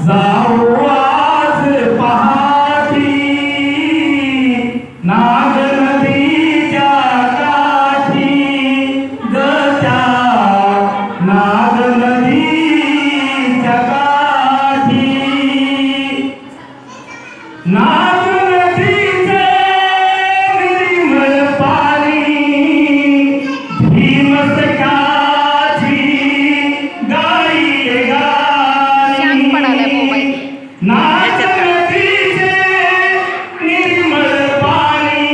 जाऊ आज पहाटी नाग नदीच्या काठी गच्या नाग नदीच्या काठी नाग नदीचे निर्मळ पाणी भीमसख्याची गाई गाणी नाग नदीचे निर्मळ पाणी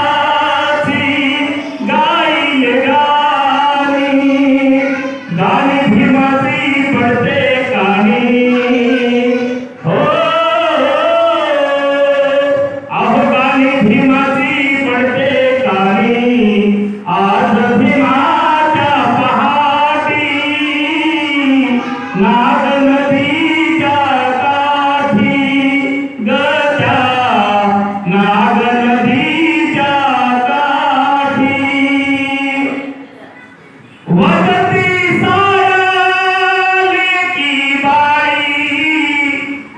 भीमसख्याची गाई गाणी गाणी भीमाची पडते कानी हो अफगाणी भीमाची पडते कानी आज भीमाच्या पहाटी नाग नदीच्या काठी गच्या नाग नदीच्या काठी वदती सारले की बाई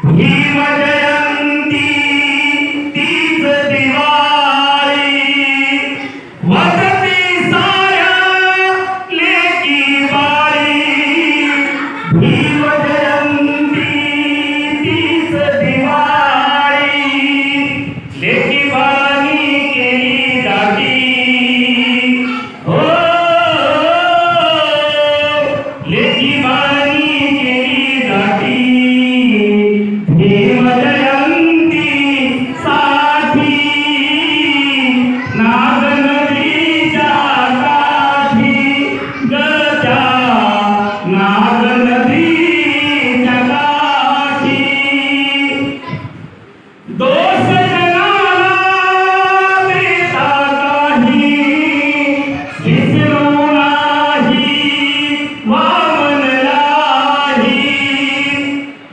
भीम जयंती तीच दिवाळी वदती सारले की बाई भीम जयंती तीच दिवाळी लेकी बाळांनी केली जागी हो लेकी बाळांनी केली जागी भीम जयंती साठी नाग नदीच्या काठी गच्या नाग नदीच्या काठी दोष जनाला देता काही विसरू नाही वामन नाही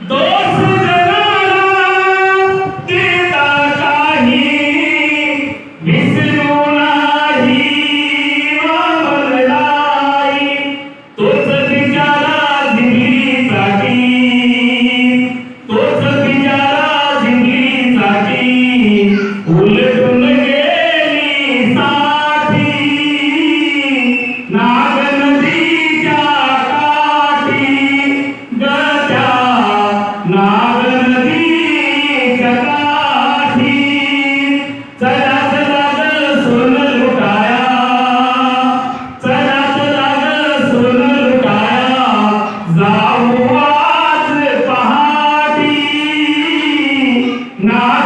दोष जनाला देता काही विसरू नाही वामन नाही तोच बिचारा जिंकली जागी तोच बिचारा जिंकली जागी उलटून गेली साठी नाग नदीच्या काठी गच्या नाग नदीच्या काठी चला चला ग सोन लुटाया चला चला ग सोन लुटाया जाऊ आज पहाटी नाग